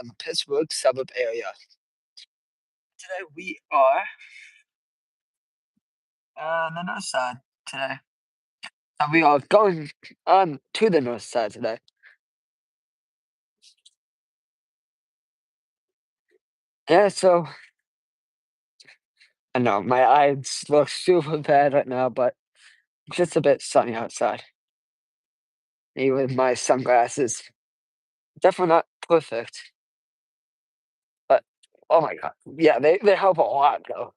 in the Pittsburgh suburb area. Today we are on the north side today. And we are going on to the north side today. Yeah, so I know my eyes look super bad right now, but it's just a bit sunny outside. Even with my sunglasses. Definitely not perfect, but oh my god. Yeah, they help a lot though.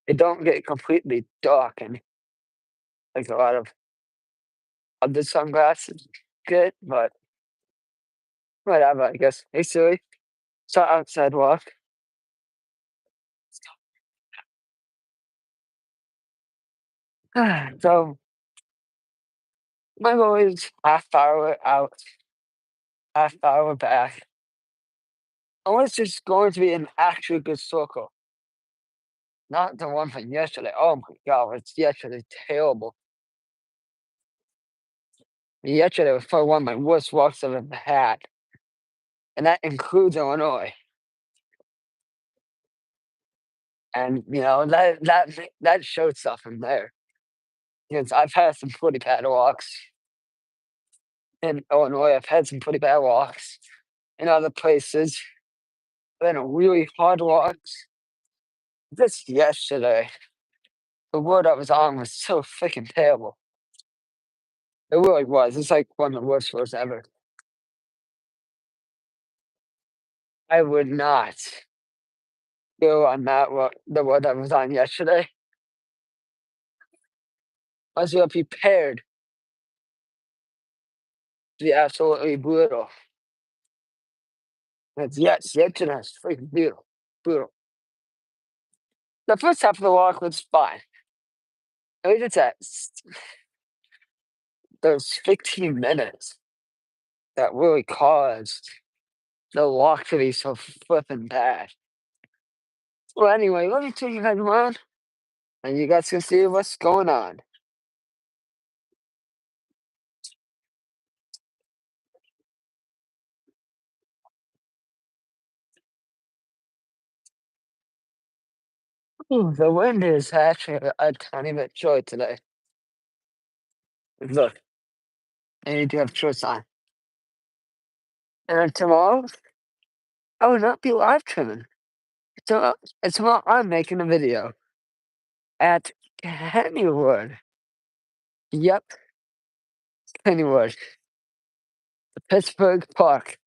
They don't get completely dark and like a lot of other sunglasses get, but whatever, I guess. Hey Siri, start outside walk. So my goal is half hour out, half hour back. Unless it's going to be an actually good circle, not the one from yesterday. Oh my god, it's yesterday terrible. Yesterday was probably one of my worst walks I've ever had, and that includes Illinois. And that showed something there because I've had some pretty bad walks in Illinois. I've had some pretty bad walks in other places. Been really hard walks. This yesterday, the word I was on was so freaking terrible. It really was. It's like one of the worst roads ever. I would not go on that road, the road I was on yesterday. Unless you're prepared to be absolutely brutal. It's yes, yesterday was freaking brutal. Brutal. The first half of the walk was fine. It was just those 15 minutes that really caused the walk to be so flippin' bad. Well, anyway, let me take you guys around, and you guys can see what's going on. Ooh, the wind is actually a tiny bit chilly today. Look, I need to have shorts on. And then tomorrow, I will not be live trimming. So tomorrow I'm making a video at Kennywood. Yep, Kennywood, the Pittsburgh Park.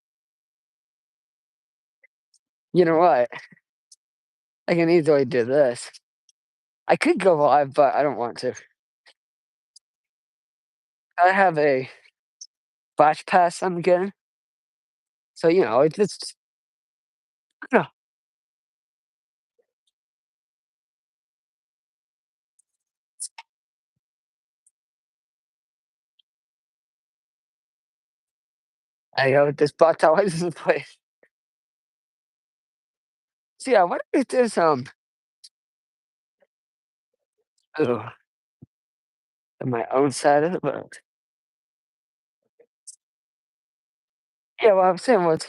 You know what? I can easily do this. I could go live, but I don't want to. I have a flash pass I'm getting, so it's just no. I go this box always in place. So yeah, what if there's ugh, on my own side of the road? Yeah, what I'm saying was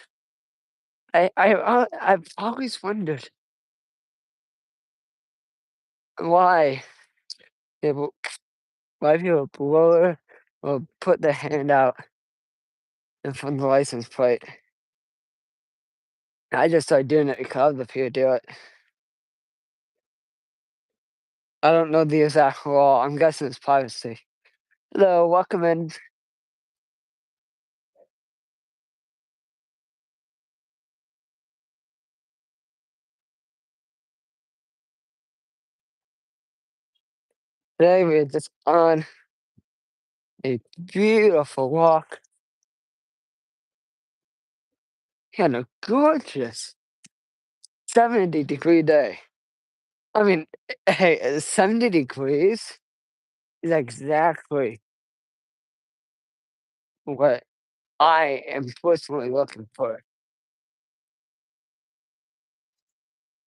I've always wondered why people why people blow or put their hand out in front of the license plate. I just started doing it because other people do it. I don't know the exact law. I'm guessing it's privacy. Hello, welcome in. Today we're just on a beautiful walk and a gorgeous 70-degree day. I mean, hey, 70 degrees is exactly what I am personally looking for.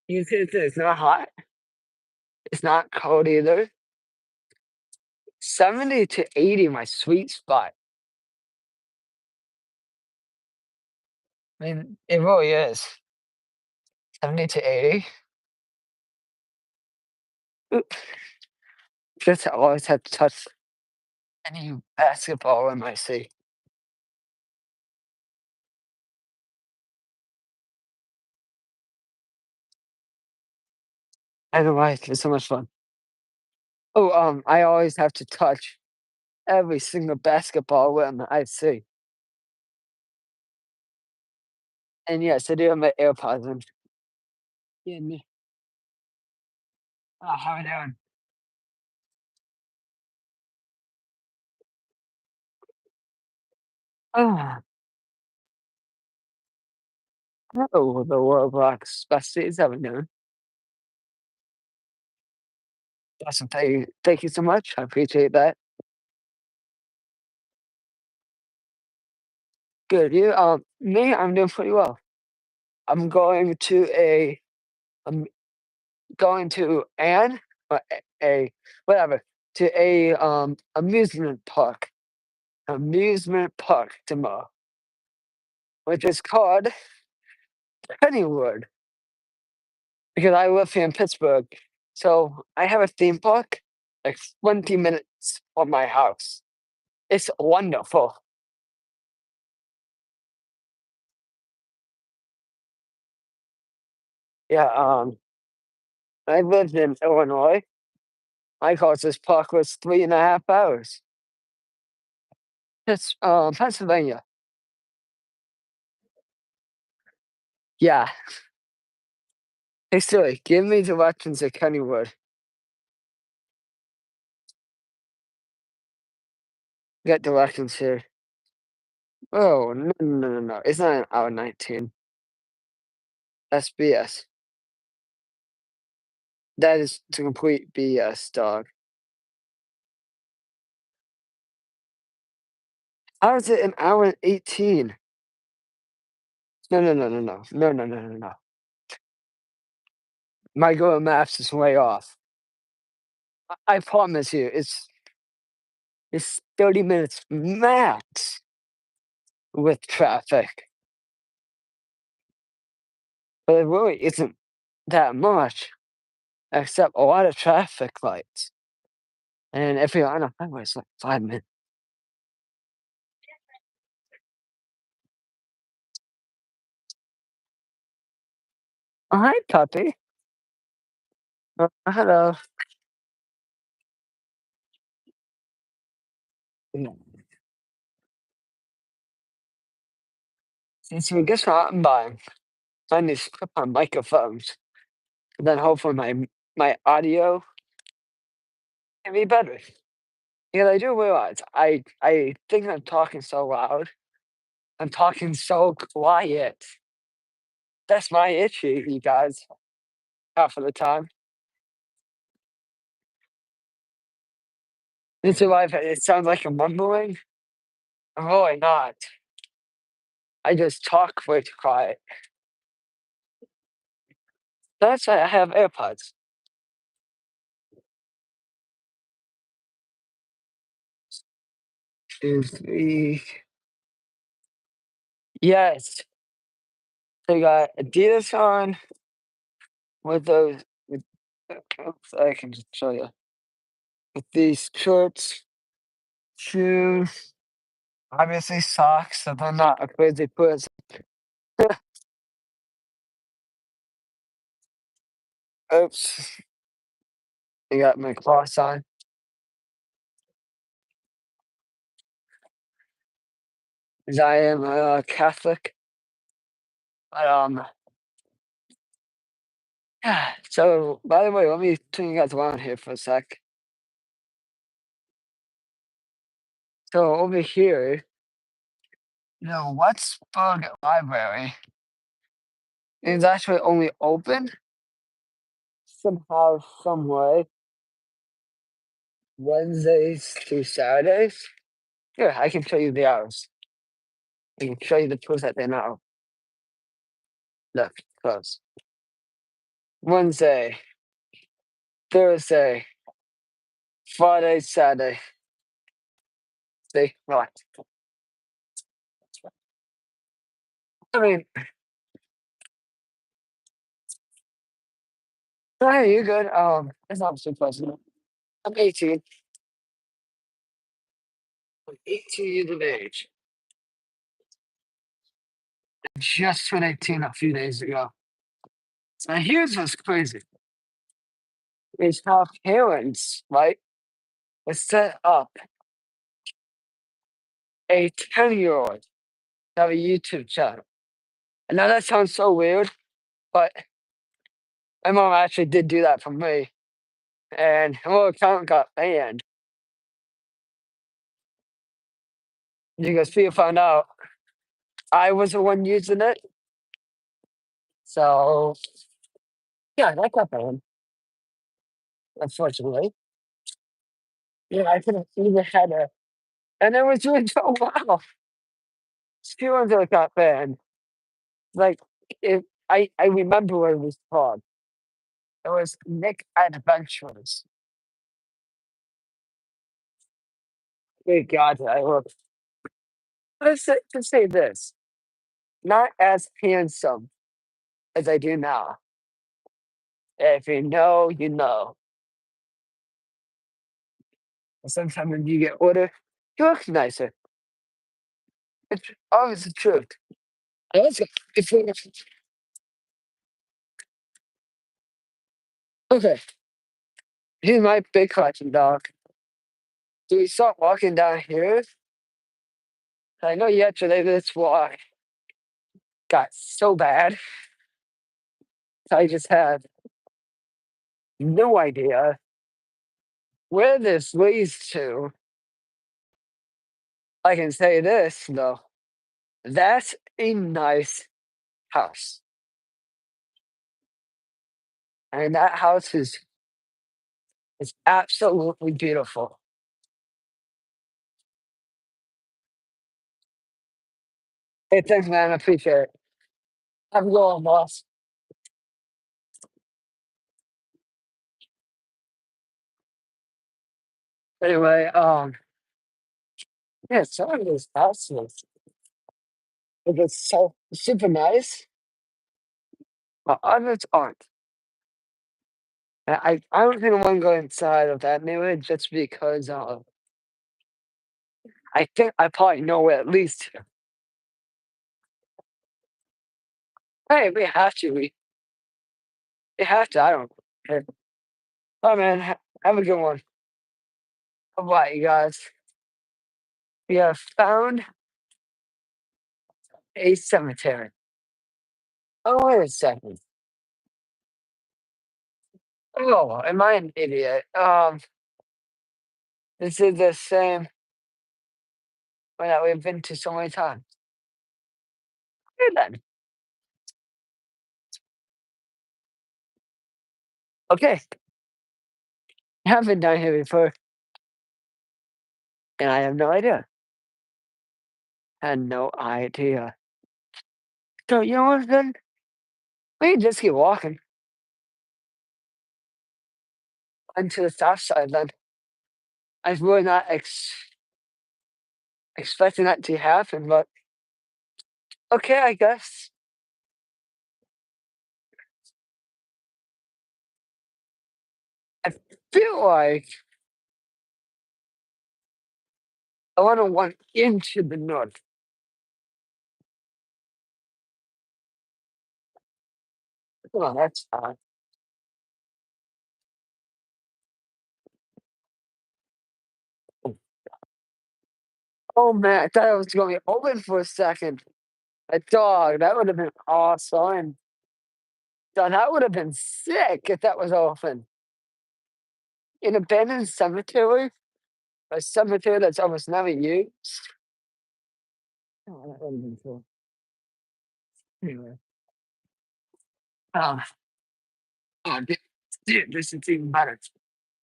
You see, it's not hot, it's not cold either. 70 to 80, my sweet spot. mean, it really is. 70 to 80. Oop. Just always have to touch any basketball rim I see. Otherwise, it's so much fun. Oh, I always have to touch every single basketball rim I see. And yes, I do have my AirPods in. Yeah, me. Oh, how we doing? Ah, oh, the world rocks. Besties, how we doing? Awesome. Thank you so much. I appreciate that. Good. You, me, I'm doing pretty well. I'm going to I'm going to an a whatever to a amusement park tomorrow, which is called Pennywood because I live here in Pittsburgh. So I have a theme park like 20 minutes from my house. It's wonderful. Yeah, I lived in Illinois. My closest park was 3.5 hours. It's Pennsylvania. Yeah. Hey Siri, give me directions at Kennywood. Get directions here. Oh, no, no, no, no. It's not an hour 19. That's BS. That is complete BS, dog. How is it an hour and 18? No, no, no, no, no. No, no, no, no, no. My Google Maps is way off. I promise you, it's 30 minutes max with traffic. But it really isn't that much, except a lot of traffic lights. And if you're on a highway, it's like 5 minutes. Oh, hi, puppy. Hello. Yeah. Since we guess what I'm buying, I need to clip on microphones. And then hopefully my audio can be better. Because I do realize I think I'm talking so loud. I'm talking so quiet. That's my issue, you guys, half of the time. It's why it sounds like I'm mumbling. I'm really not. I just talk way too quiet. That's why I have AirPods. Two, three. Yes. So you got Adidas on with those. With, oops, I can just show you with these shorts, shoes, obviously socks, so they're not a crazy person. Oops, I got my cross on. 'Cause I am a Catholic. But yeah. So by the way, let me turn you guys around here for a sec. So over here, Westburg Library is actually only open somehow, some way, Wednesdays through Saturdays. Here, I can show you the hours. I can show you the proof that they're not open. Look, close. Wednesday, Thursday, Friday, Saturday. See, right. I mean, hey, you're good. It's not so personal. I'm 18. I'm 18 years of age. I just turned 18 a few days ago. So here's what's crazy is how parents, right, would set up a 10-year-old to have a YouTube channel. I know that sounds so weird, but my mom actually did do that for me. And her whole account got banned because people found out I was the one using it. So, yeah, that got banned, unfortunately. Yeah, I could have even had a, and it was doing so well. Few ones that got banned. Like, if I remember what it was called. It was Nick Adventures. Good God, I look. To say this, not as handsome as I do now. If you know, you know. And sometimes when you get older, you look nicer. It's always the truth. And let's go. If we, okay, here's my big collection dog. Do we start walking down here? I know yesterday this walk got so bad. I just had no idea where this leads to. I can say this though. That's a nice house. And that house is absolutely beautiful. Hey, thanks, man. I appreciate it. Have a good one, boss. Anyway, yeah, some of these houses, if it's so super nice, but others aren't. And I don't think I want to go inside of that neighborhood just because I think I probably know where it leads to. Hey, we have to. We have to. I don't care. All right, man. Have a good one. Bye bye, you guys. We have found a cemetery. Oh, wait a second. Oh, am I an idiot? This is the same one that we've been to so many times. Here then. Okay. I haven't done here before, and I have no idea. Had no idea. So you know what then? We can just keep walking onto the south side then. I was really not expecting that to happen, but okay, I guess. I feel like I want to walk into the north. Oh, that's odd. Oh man, I thought I was going to be open for a second. A dog, that would have been awesome. Dog, that would have been sick if that was open. An abandoned cemetery, a cemetery that's almost never used. Oh, that would have been cool. Anyway, um, dude, this is even better.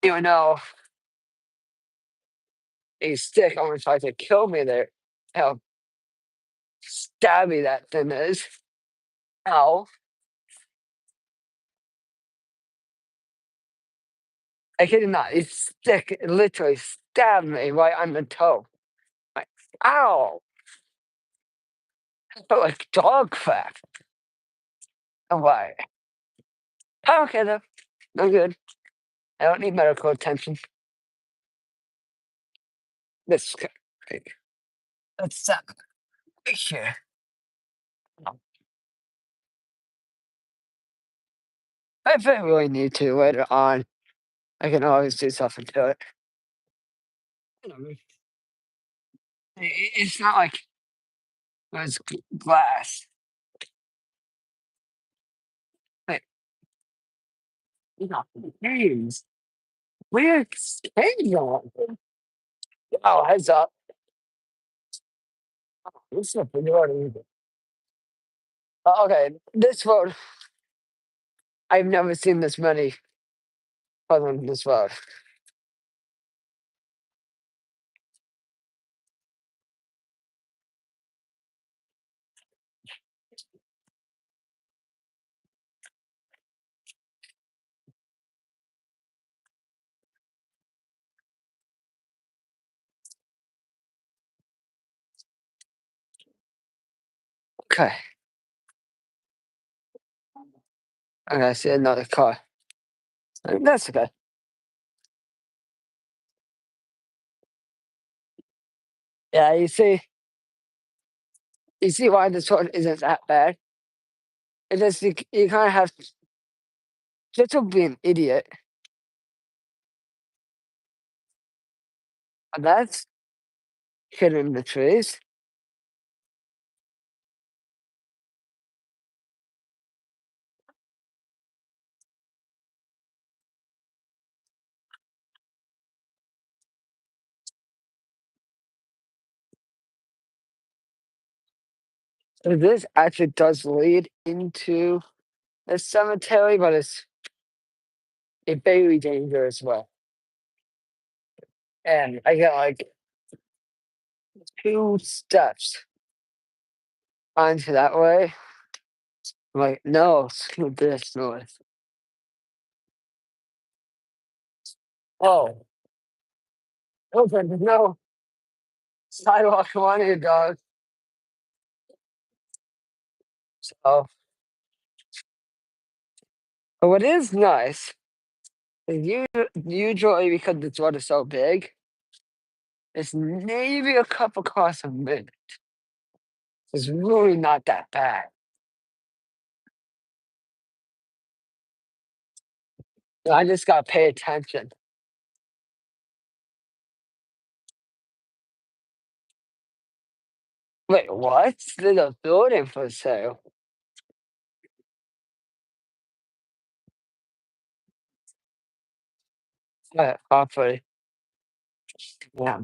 Even though a stick almost tried to kill me there, how stabby that thing is. Ow. I kid you not, a stick literally stabbed me right on the toe. Like, ow. But like dog crap. I'm like, I'm okay though. I'm good. I don't need medical attention. This guy. Right. That's right here. Um, if I really need to later on, I can always do something to it. You know, it's not like it's glass. Like, you know, games. Weird games on. Oh, heads up. This is a pretty hard. Okay, this road. I've never seen this many on this road. Okay, okay, I see another car. That's okay. Yeah, you see why this road isn't that bad? It just you kind of have just to be an idiot. And that's hidden the trees. So this actually does lead into the cemetery, but it's a very dangerous way. And I got like 2 steps onto that way. I'm like, no, screw this noise. Oh, okay, there's no sidewalk on here, dog. So, but what is nice is usually because this road is so big, it's maybe a couple cars a minute. It's really not that bad. I just gotta pay attention. Wait, what? There's a building for sale. Property. Yeah,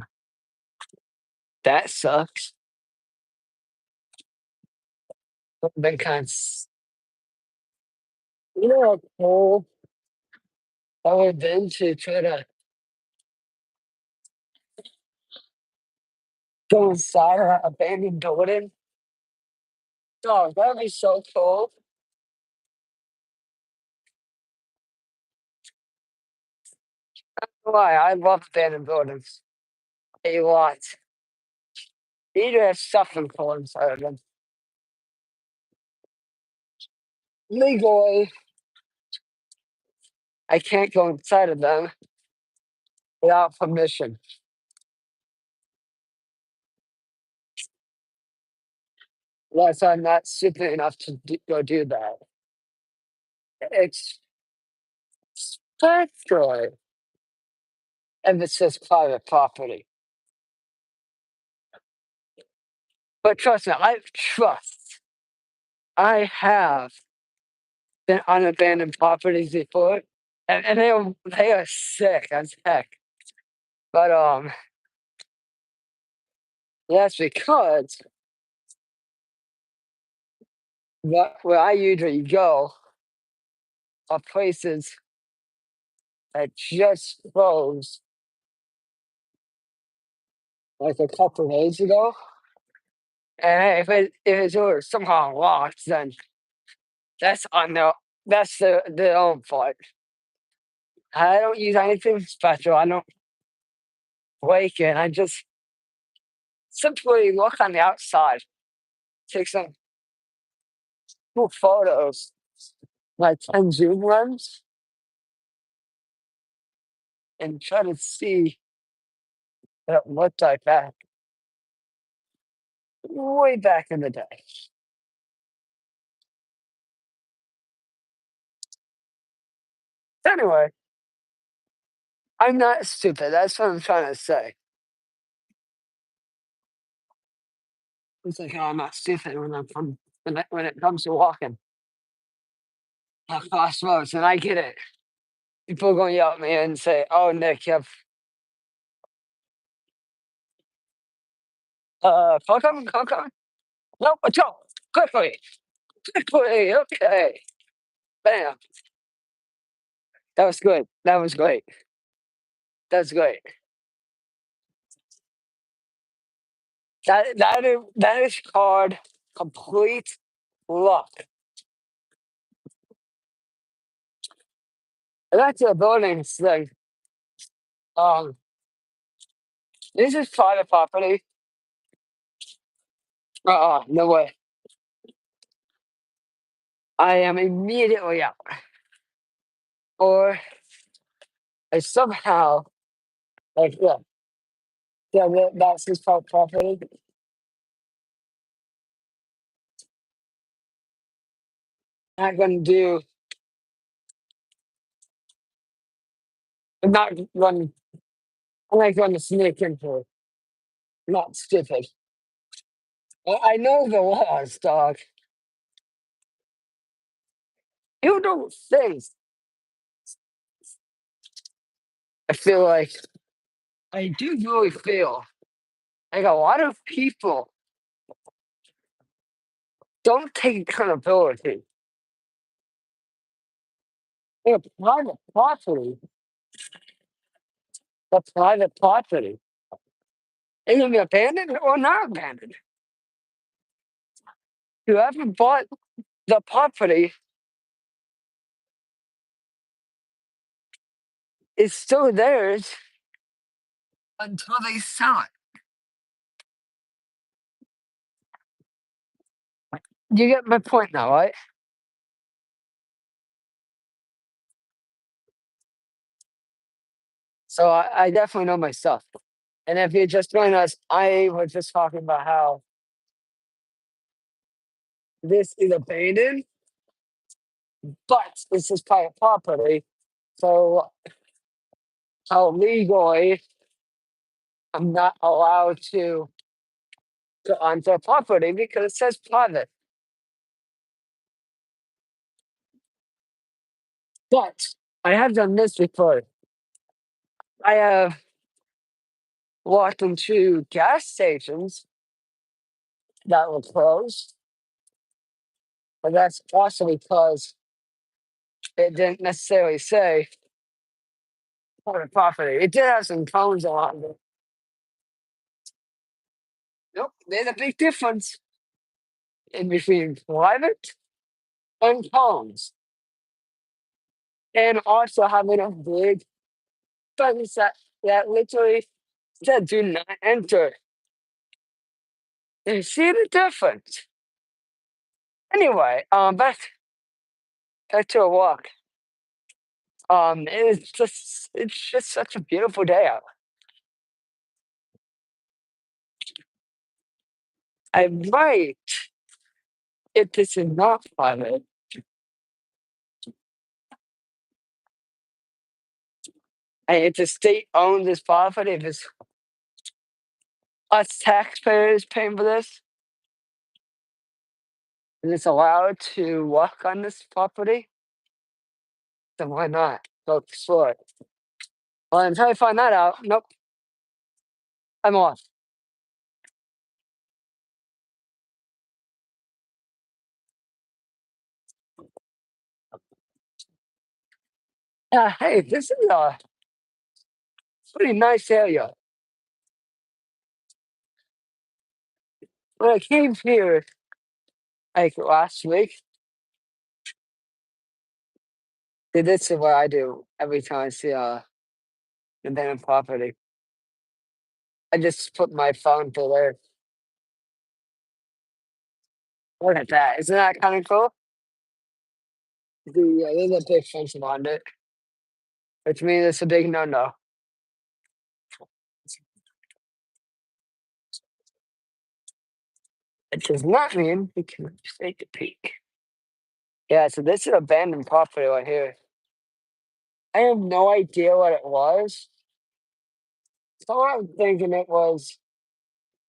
that sucks. Been kind of, you know how cool I would have been to try to go inside of that abandoned building? Oh, that'd be so cool. Why? I love abandoned buildings a lot. You need to have something cool inside of them. Legally, I can't go inside of them without permission. Unless I'm not stupid enough to go do that. It's especially if it's just private property. But trust me, I have been on abandoned properties before, and they are sick as heck. But that's because where I usually go are places that just closed like a couple days ago. And hey, if it's over somehow locked, then that's on their own fault. I don't use anything special. I don't break in. I just simply look on the outside. take some cool photos, like 10 zoom lens, and try to see what it looked like back way back in the day. Anyway, I'm not stupid. That's what I'm trying to say. It's like, oh, I'm not stupid when it comes to walking across roads, and I get it. People are going to yell at me and say, "Oh, Nick, you have come on, no, let's go quickly, quickly." Okay, bam. That was good. That was great. That's great. That is called complete luck. And that's the buildings thing. Um, this is private property. No way. I am immediately out. Or I somehow, like, that's his private property. I'm not going to do, I'm not going, I'm not going to sneak into it. I'm not stupid. I know the laws, dog. You don't think. I feel like, I do really feel like a lot of people don't take accountability. They're private property. The private property. It can be abandoned or not abandoned. Whoever bought the property is still theirs until they sell it. You get my point now, right? So I definitely know my stuff. And if you just join us, I was just talking about how this is abandoned, but this is private property. So how legally I'm not allowed to go onto a property because it says private. But I have done this before. I have walked into gas stations that were closed, but that's also because it didn't necessarily say private property. It did have some cones along it. Nope, there's a big difference in between private and cones. And also having a big fence that literally said do not enter. You see the difference. Anyway, back to a walk. It's just such a beautiful day out. I might, if this is not private, and if the state owns this property, if it's us taxpayers paying for this, and it's allowed to walk on this property, then why not go explore it? Well, until I find that out, nope, I'm off. Hey, this is a pretty nice area. When I came here, like last week, this is what I do every time I see a abandoned property. I just put my phone to there. Look at that. Isn't that kind of cool? Yeah, there's a big fence around it, which means it's a big no-no. It does not mean we can just take a peek. Yeah, so this is abandoned property right here. I have no idea what it was. So I'm thinking it was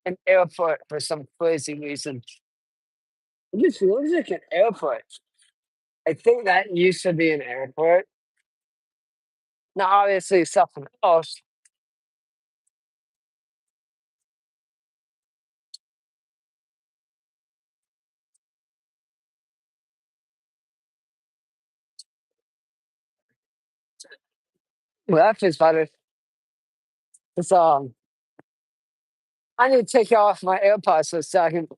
an airport for some crazy reason. It just looks like an airport. I think that used to be an airport. Now, obviously, something else. Well, that feels better. It's, I need to take off my AirPods for a second.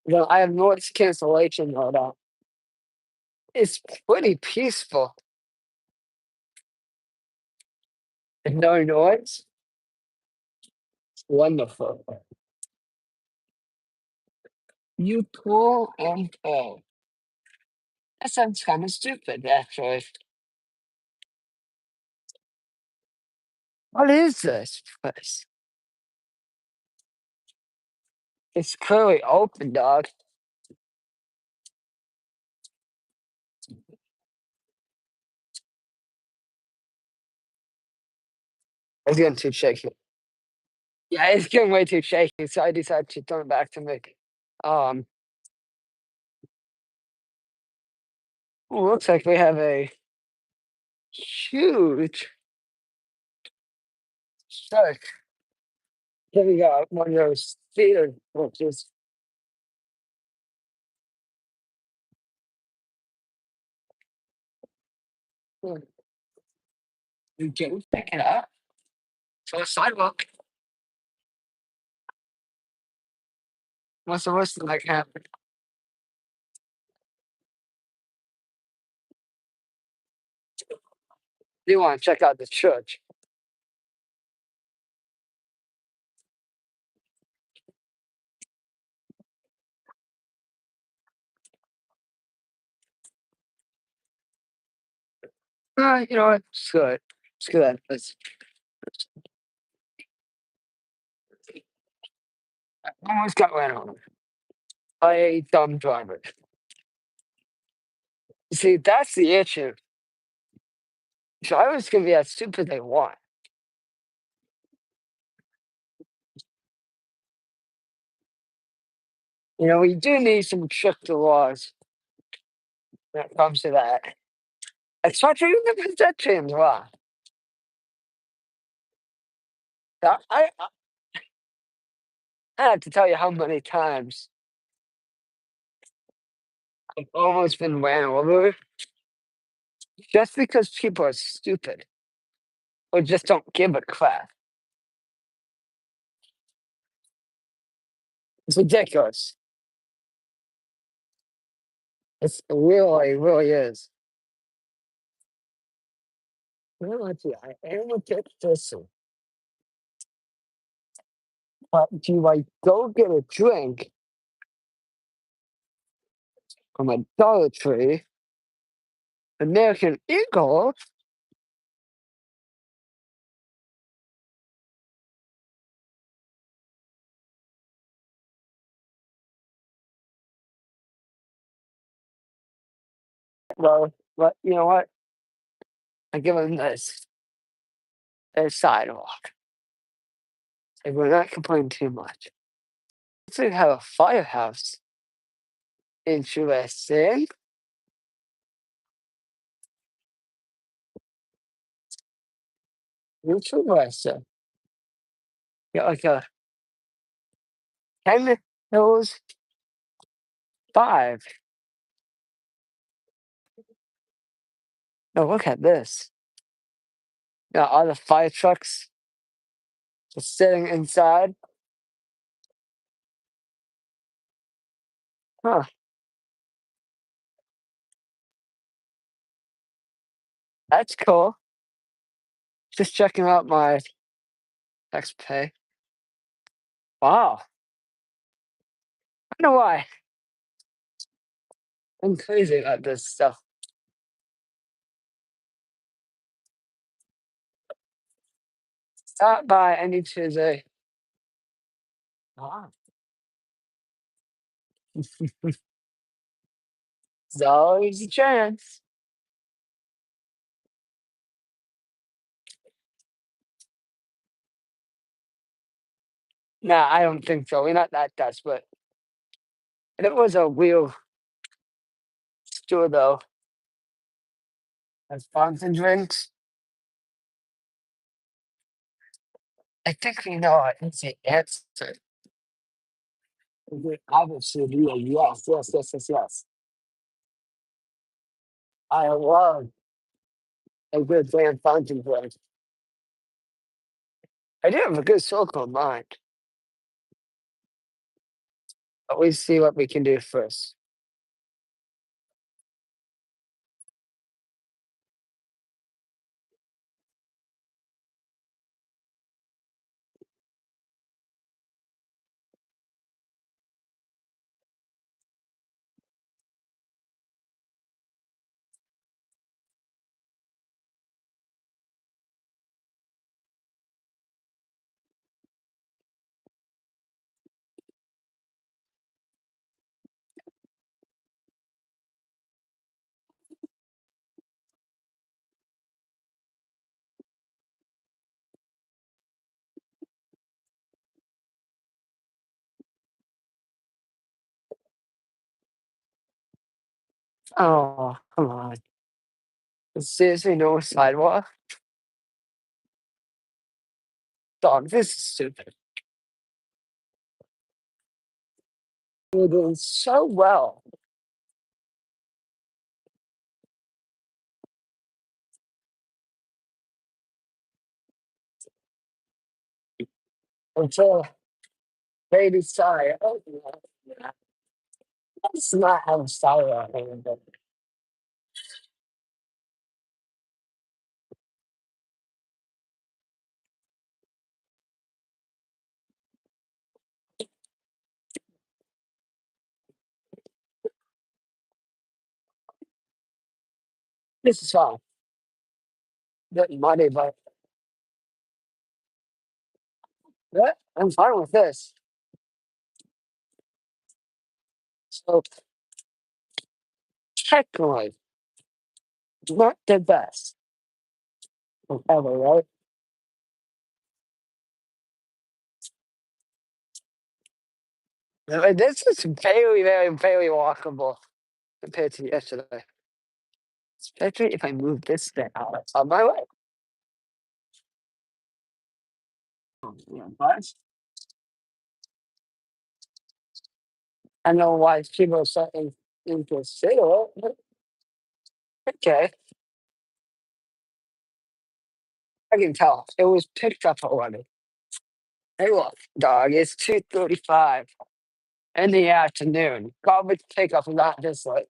Well, I have noise cancellation mode on. It's pretty peaceful and no noise. Wonderful. You pull and pull. That sounds kind of stupid, actually. What is this place? It's clearly open, dog. It's getting too shaky. Yeah, it's getting way too shaky, so I decided to turn it back to me. Um, looks like we have a huge shark. Here we got one of those theater boxes. Hmm, you can pick it up for a sidewalk. What's the worst thing that can happen? You want to check out the church. You know what? It's good. It's good. I almost got ran over by a dumb driver. See, that's the issue. Drivers can be as stupid they want. You know, we do need some stricter laws when it comes to that. Especially with the pedestrians law. I have to tell you how many times I've almost been ran over just because people are stupid or just don't give a crap. It's ridiculous. It really is. Well, let's see. I am a get this one. But do I go get a drink from a Dollar Tree, American Eagle, well, but you know what? I give them this a sidewalk. And we're not complaining too much. So we have a firehouse. Interesting. Interesting. Got like a 10 hills 5. Oh, look at this. Got all the fire trucks just sitting inside. Huh. That's cool. Just checking out my text pay. Wow. I don't know why. I'm crazy about this stuff. Stop by any Tuesday. Wow. There's always a chance. Nah, I don't think so. We're not that desperate. And it was a real store though. Has fountain drinks. I think we know it. It's the answer. Obviously, be a yes, yes, yes, yes, yes. I love a good damn fountain drink. I do have a good circle in mind, but we see what we can do first. Oh, come on. There's seriously no sidewalk? Dog, this is stupid. We're doing so well until they decide, oh, yeah, let's not have a sidewalk anymore. This is fine. Getting money, but yeah, I'm fine with this. So technically, not the best ever, right? This is very, very, very walkable compared to yesterday. Especially if I move this thing out of my way. Yeah, but I know why people are starting into a sale. Okay, I can tell. It was picked up already. Hey, look, dog, it's 2:35 in the afternoon. Garbage pickup not this late.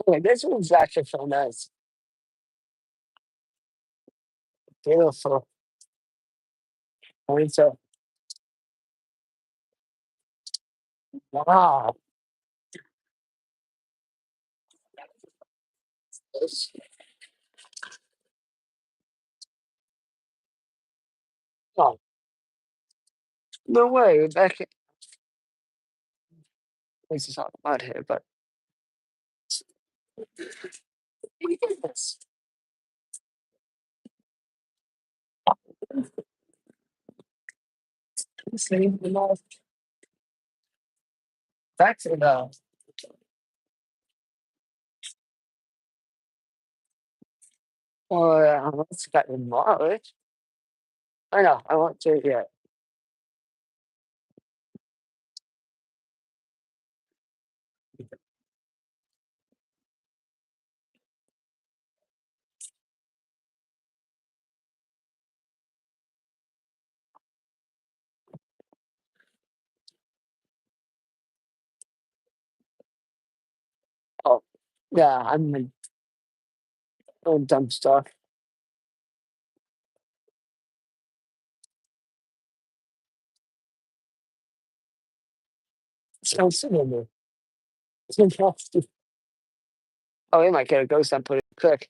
Okay, this one's actually so nice. Beautiful. And so, wow. It's- Oh, no way. Back this is not mud here, but look at this. See, you know, that's it. Or let's get in March. I know. I want to. Yeah. Oh, yeah. I'm doing dumb stuff. Sounds similar. It's fantastic. Oh, we might get a ghost and put it quick.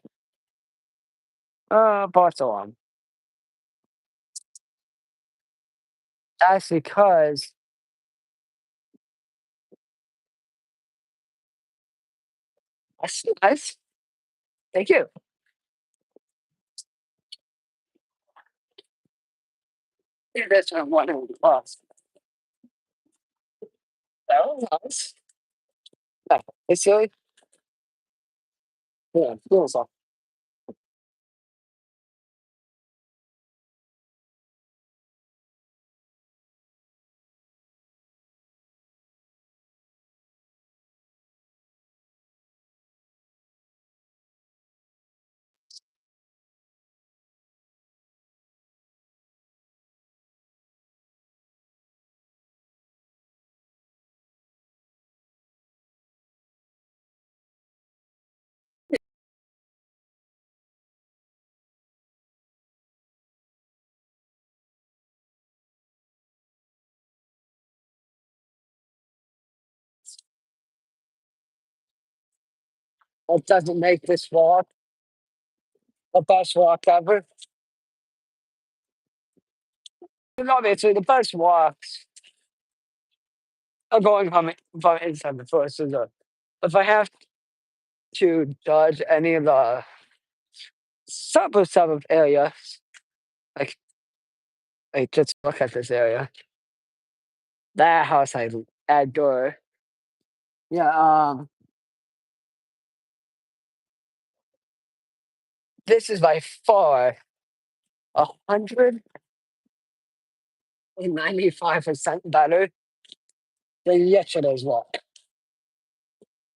Barcelona. That's because that's nice. Thank you. Yeah, that's what I'm wondering. Plus, that was nice. Yeah, it's silly. Yeah, feels off. That doesn't make this walk the best walk ever. Obviously, the best walks are going from inside the forest. So if I have to judge any of the suburb areas, like just look at this area. That house I adore. Yeah, this is by far 195% better than yesterday's walk.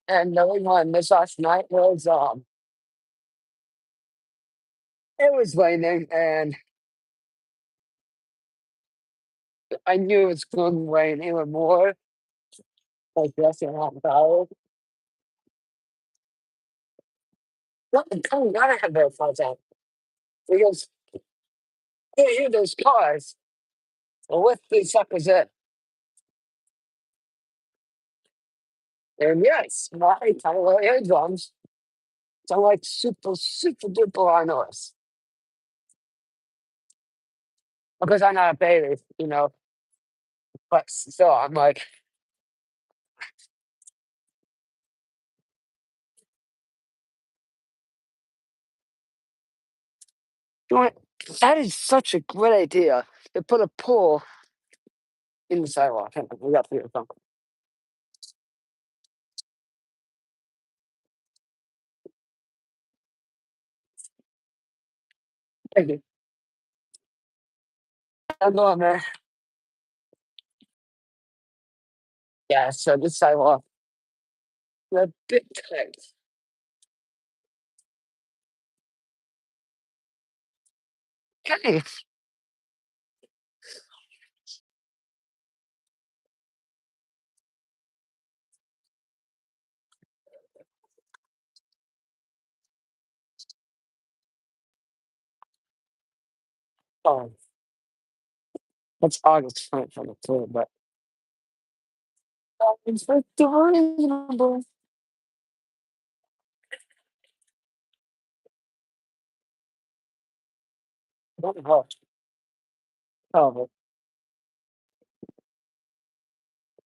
And the only one I missed last night was it was raining and I knew it was going to rain even more, like less than half an hour. What the hell gotta have their phones out because you hear those cars with these suckers in. And yes, my tiny eardrums sound like super duper high noise. Because I'm not a baby, but still, I'm like, you know what? That is such a great idea to put a pool in the sidewalk. Hang on, we got to phone. Thank you. I'm going there. Yeah, so this sidewalk, a bit tight. Okay. Oh, that's August 2023, but it's reasonable. Don't know. Oh,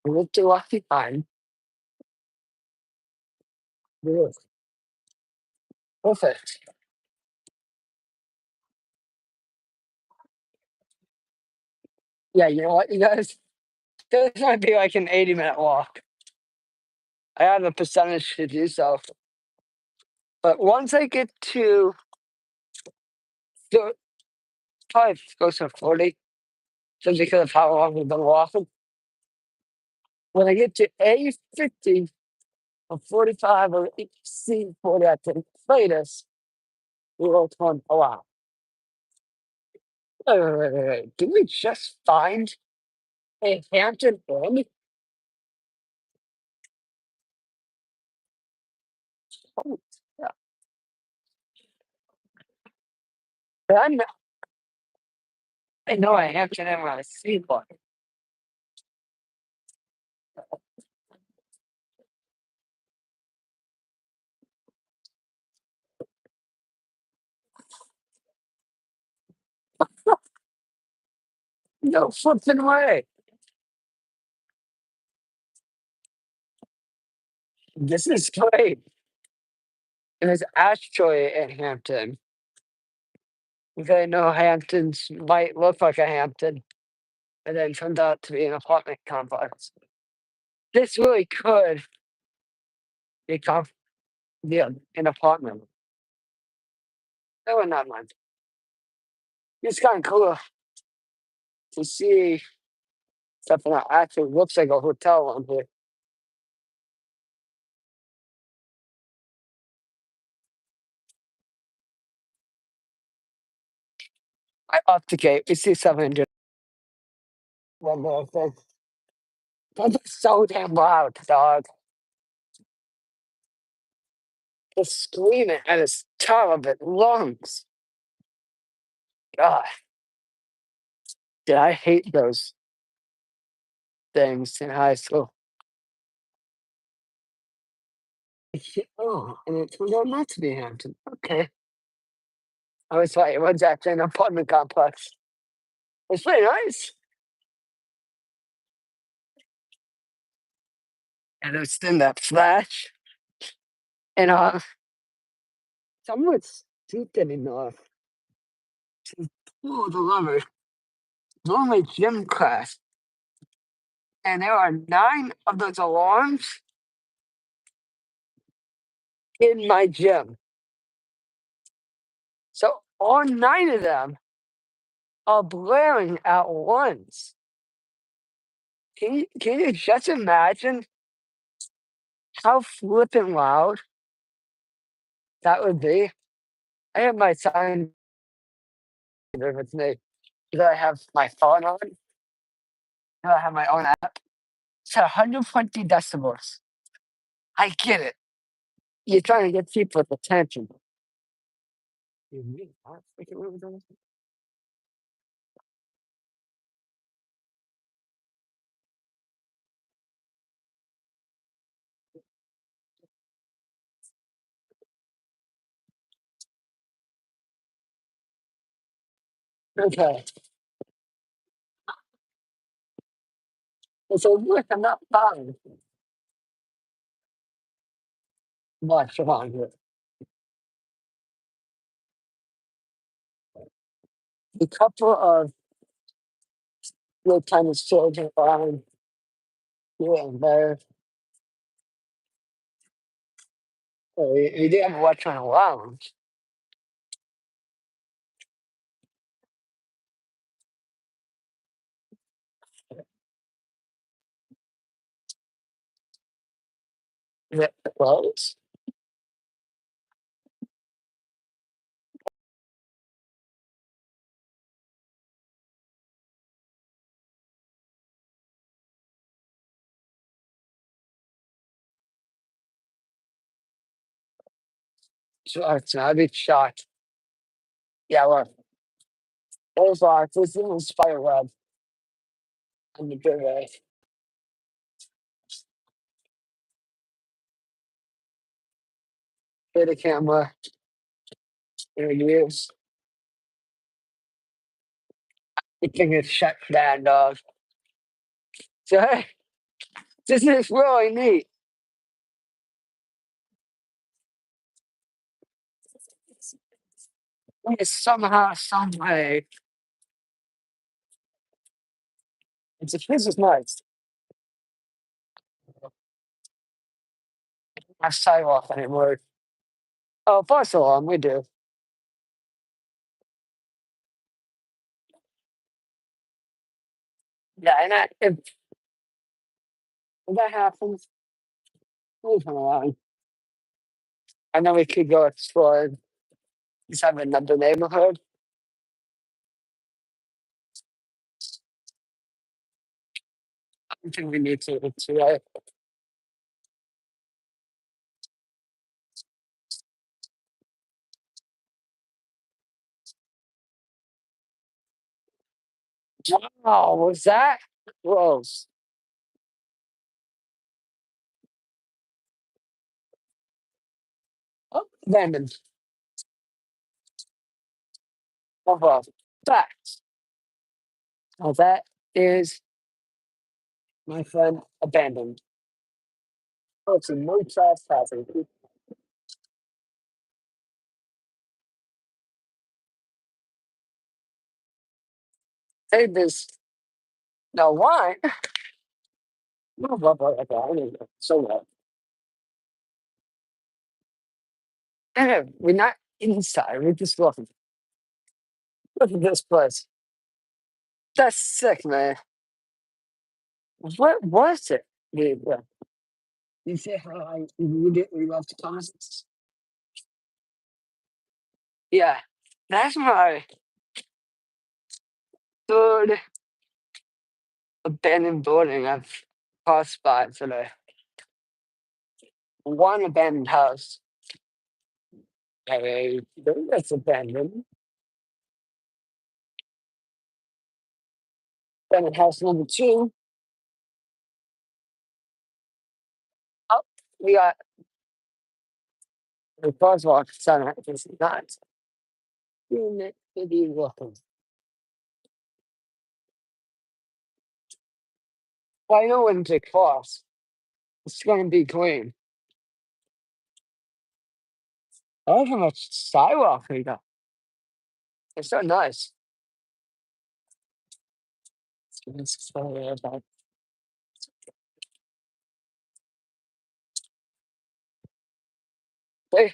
we'll do occupying. Yes. Perfect. Yeah, you know what, you guys? This might be like an 80-minute walk. I have a percentage to do so. But once I get to probably close to 40, just because of how long we've been walking. When I get to 50 or 45 or see 40 at the latest, we will turn a lot. Wait. Did we just find a Hampton Inn? Oh, yeah. But I know a Hampton Inn when I see one. No flipping way. This is great. And it's actually in Hampton. Because I know Hamptons might look like a Hampton, and then turned out to be an apartment complex. This really could become an apartment. That would not mind. It's kind of cool to see something that actually looks like a hotel on here. I off the gate. We see 700. One more thing. That's so damn loud, dog. It's screaming at its top of its lungs. God, did I hate those things in high school? Oh, and it turned out not to be Hampton. Okay. I was right. It was actually an apartment complex. It's pretty nice. And it's in that flash. And someone's stupid enough to pull the lever during my gym class. And there are 9 of those alarms in my gym. So all 9 of them are blaring at once. Can you just imagine how flippin' loud that would be? I have my sign with me. Do I have my phone on? Do I have my own app? It's 120 decibels. I get it. You're trying to get people's attention. You mean that? Freaking what was that? Okay. And so look, I'm not buying much around here. A couple of little tiny stores around here and there. We do have a restaurant lounge. Is it closed? So I'd be shocked. Yeah, look, those locks. This is spider web on the good way. Here the camera. There it is. The thing is shut down, dog. So hey, this is really neat. We somehow, some way It's a this is nice. Not sidewalk anymore. Oh, Barcelona, we do. Yeah, and if that happens, we'll come around. And then we could go explore just have another neighborhood. I think we need to today. Wow, was that close? Oh, abandoned. Of fact. Now that is, my friend, abandoned. Oh, it's a no trespassing. Hey, this no wine. Blah, blah, blah, blah, blah. Anyway, so what? We're not inside. We're just looking. Look at this place. That's sick, man. What was it? You see how I immediately left comments? Yeah, that's my third abandoned building I've passed by today. One abandoned house. I think that's abandoned. Abandoned house number two. Oh, we got the crosswalk sign. It's not. Maybe welcome. Well, I know when to cross. It's going to be clean. I like how much sidewalk we got. It's so nice. It's so bad. Hey,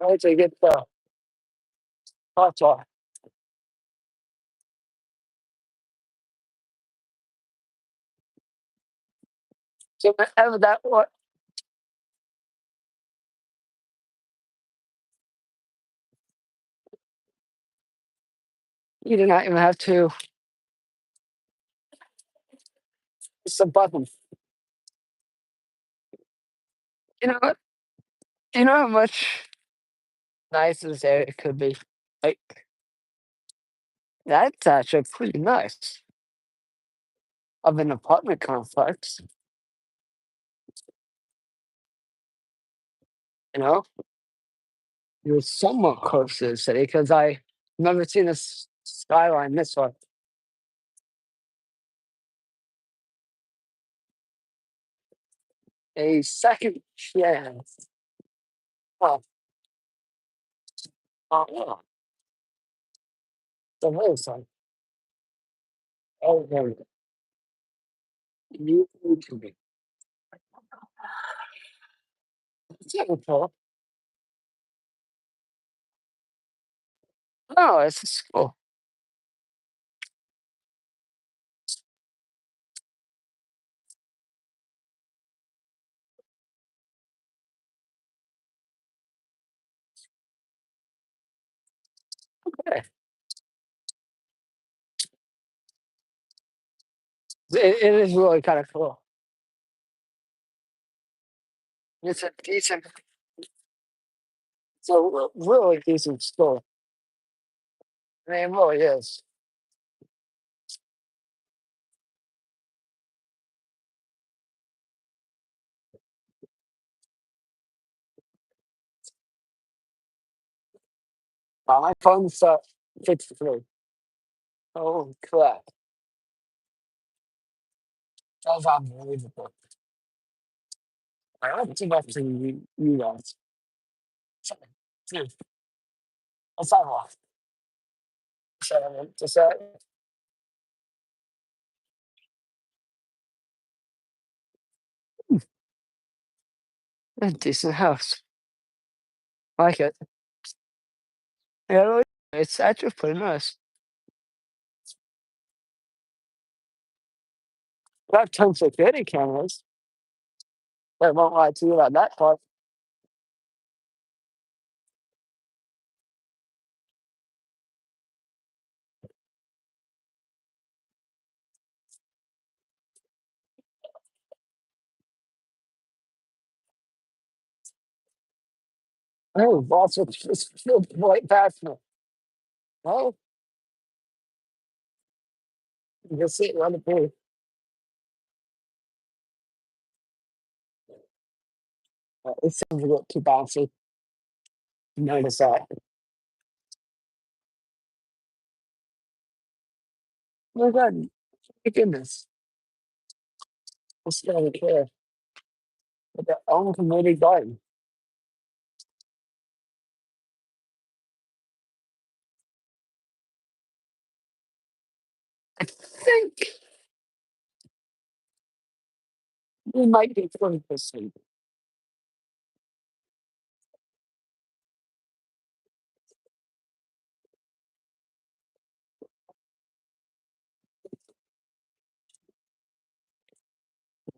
I like to get the hot dog. So whenever that what you do not even have to. It's a button. You know what? You know how much nicer this area could be. Like that's actually pretty nice of an apartment complex. You know, you're somewhat close to the city because I never seen this skyline this one. A second chance. Oh, yeah. The hillside. Oh, there we go. You need to be. It's not a problem. Oh, it's a school. Yeah. It is really kind of cool. It's a decent, it's a really decent school. I mean, it really is. My phone's 53. Oh, crap. That's unbelievable. I don't think that's in you guys. Dude, let's have off. So, just that a decent house. Like it. Yeah, well, it's actually pretty nice. Got tons of security cameras. I won't lie to you about that part. Oh, lots of just filled right past me. Oh, you can see it around the pool. It seems a little too bouncy. Notice that. Oh my God, my goodness. It's still care. With their own community garden. I think we might be 20%.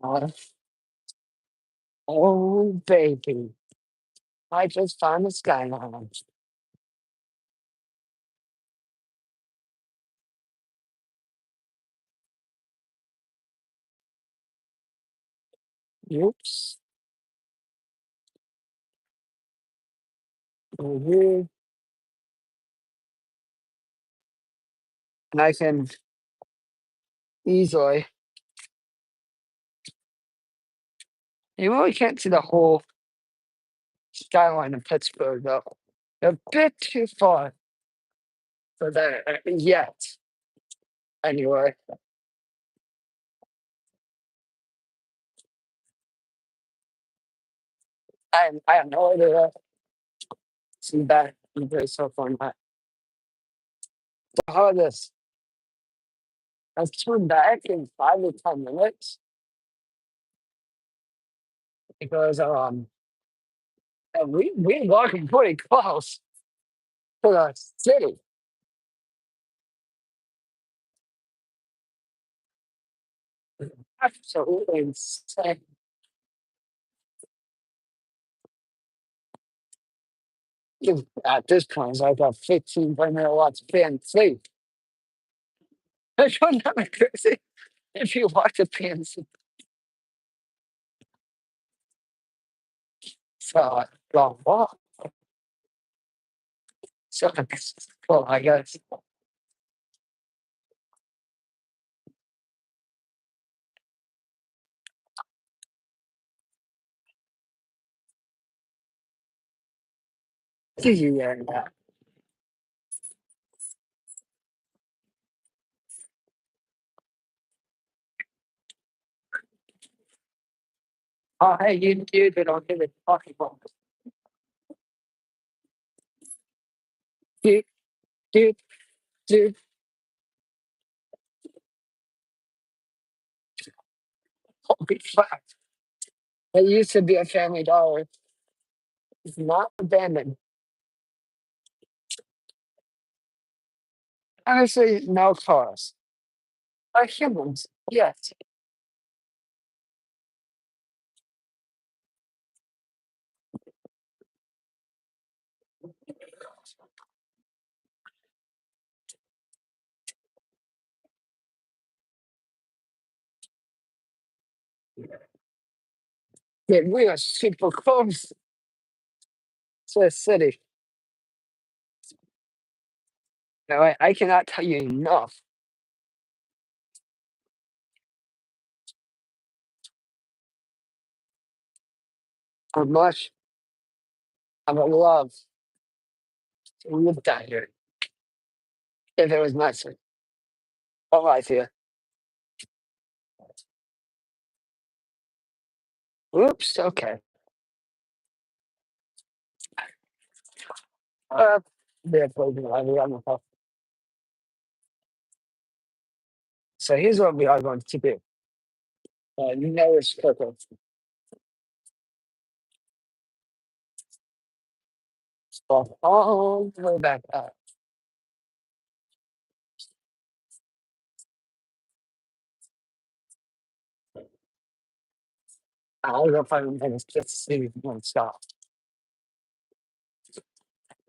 Uh, oh, baby. I just found the skyline. Oops. Mhm. And I can easily, you really can't see the whole skyline of Pittsburgh, though. A bit too far for that yet. Anyway, I have no idea. See that very so far. Not. So how this? Let's turn back in 5 to 10 minutes because and we walking pretty close to the city. Absolutely insane. At this point, it's like a 15 megawatts PNC. Which one that be crazy if you watch a PNC. So, well, so well, I guess. Yeah. Oh, hey, you dude, they don't give a talking about. Dude, dude, dude, holy fuck. It used to be a Family Dollar. It's not abandoned. Honestly, no cars. Are humans? Yes. Yeah, we are super close to the city. Now, I cannot tell you enough how much I would love to live down here if it was nicer. All right, here. Oops, okay. Uh, yeah, closing line. We got no So here's what we are going to do. Noah's purple. Well, all the way back up. I'll go find minutes just to see if we can stop.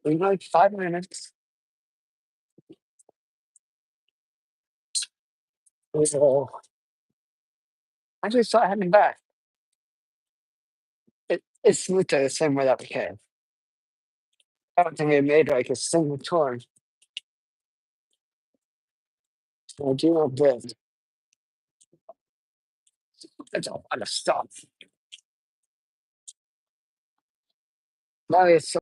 We like 5 minutes. We will actually start heading back. It's literally the same way that we came. I don't think we made like a single turn. So I do not bridge. That's a lot of stuff. Now it's